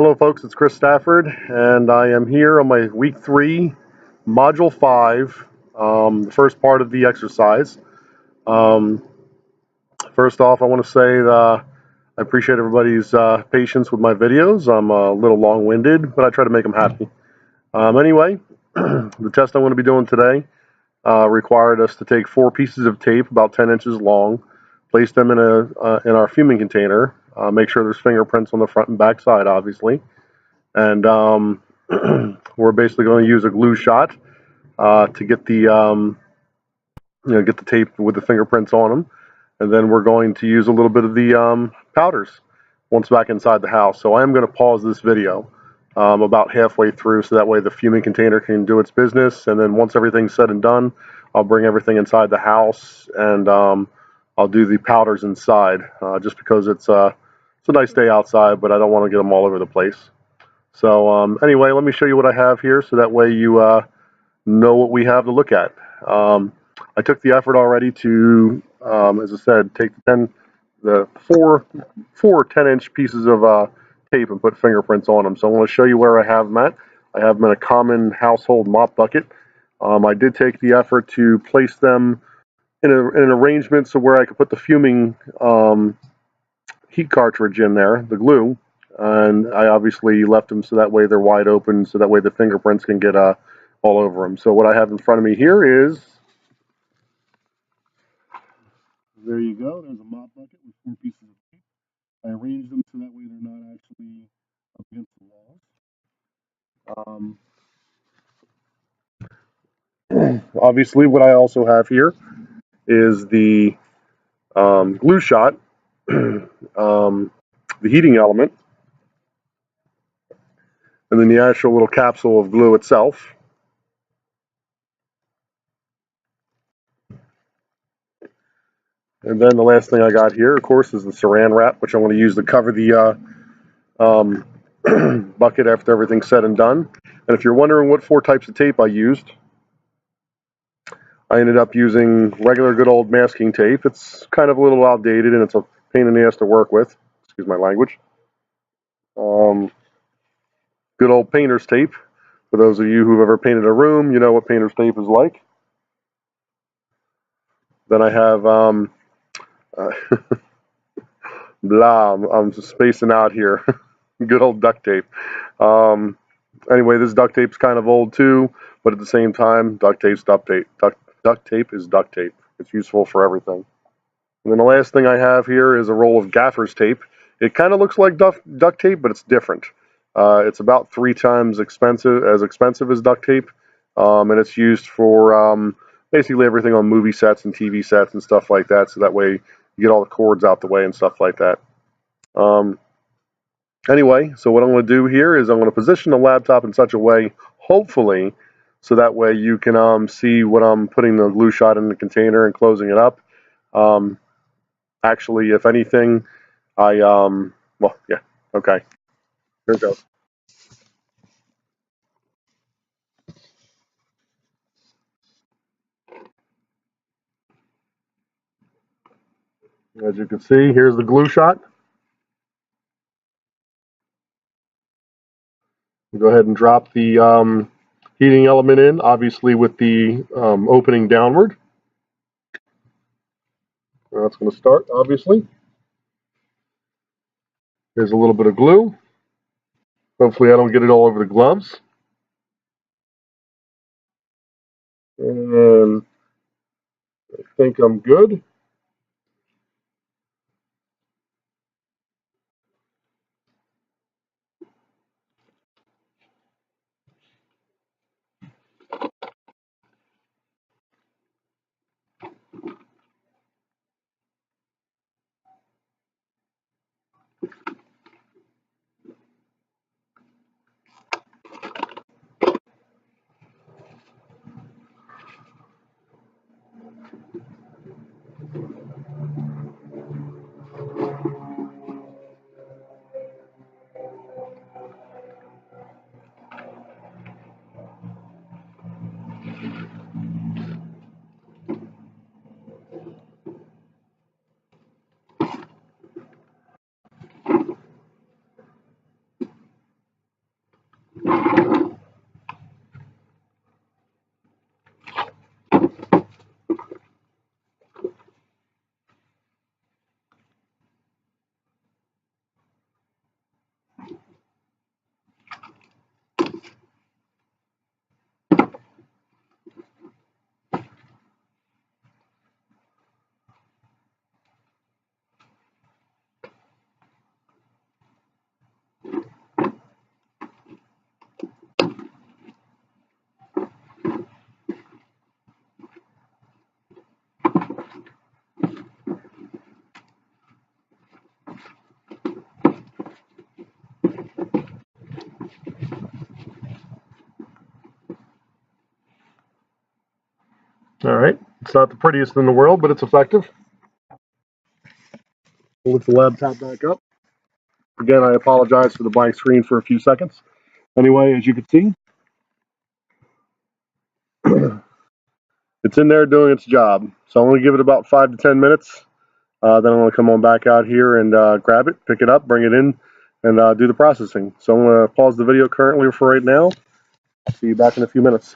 Hello folks, it's Chris Stafford, and I am here on my week 3, module 5, the first part of the exercise. First off, I want to say that I appreciate everybody's patience with my videos. I'm a little long-winded, but I try to make them happy. Anyway, the test I'm going to be doing today required us to take 4 pieces of tape about 10 inches long, place them in our fuming container, make sure there's fingerprints on the front and back side, obviously. And we're basically going to use a glue shot to get the get the tape with the fingerprints on them, and then we're going to use a little bit of the powders once back inside the house. So I am going to pause this video about halfway through, so that way the fuming container can do its business, and then once everything's said and done, I'll bring everything inside the house and I'll do the powders inside, just because it's a nice day outside, but I don't want to get them all over the place. So anyway, let me show you what I have here, so that way you know what we have to look at. I took the effort already to, as I said, take the four 10-inch pieces of tape and put fingerprints on them. So I'm going to show you where I have them at. I have them in a common household mop bucket. I did take the effort to place them in an arrangement so where I could put the fuming heat cartridge in there, the glue, and I obviously left them so that way they're wide open, so that way the fingerprints can get all over them. So what I have in front of me here is, there you go, there's a mop bucket with 4 pieces of tape. I arranged them so that way they're not actually up against the walls. Obviously what I also have here is the glue shot, the heating element, and then the actual little capsule of glue itself. And then the last thing I got here, of course, is the saran wrap, which I'm going to use to cover the bucket after everything's said and done. And if you're wondering what 4 types of tape I used, I ended up using regular good old masking tape. It's kind of a little outdated and it's a pain in the ass to work with. Excuse my language. Good old painter's tape. For those of you who've ever painted a room, you know what painter's tape is like. Then I have blah, I'm just spacing out here. Good old duct tape. Anyway, this duct tape's kind of old too, but at the same time, duct tape's duct tape. Duct tape is duct tape. It's useful for everything. And then the last thing I have here is a roll of gaffer's tape. It kind of looks like duct tape, but it's different. It's about 3 times as expensive as duct tape, and it's used for basically everything on movie sets and TV sets and stuff like that, so that way you get all the cords out the way and stuff like that. Anyway, so what I'm going to do here is I'm going to position the laptop in such a way, hopefully, so that way you can see what I'm putting the glue shot in the container and closing it up. Actually, if anything, well, yeah, okay, here it goes. As you can see, here's the glue shot. Go ahead and drop the heating element in, obviously with the opening downward. That's going to start, obviously. There's a little bit of glue. Hopefully I don't get it all over the gloves. And I think I'm good. Alright, it's not the prettiest in the world, but it's effective. We'll lift the laptop back up. Again, I apologize for the blank screen for a few seconds. Anyway, as you can see, it's in there doing its job. So I'm going to give it about 5 to 10 minutes. Then I'm going to come on back out here and grab it, pick it up, bring it in, and do the processing. So I'm going to pause the video currently for right now. See you back in a few minutes.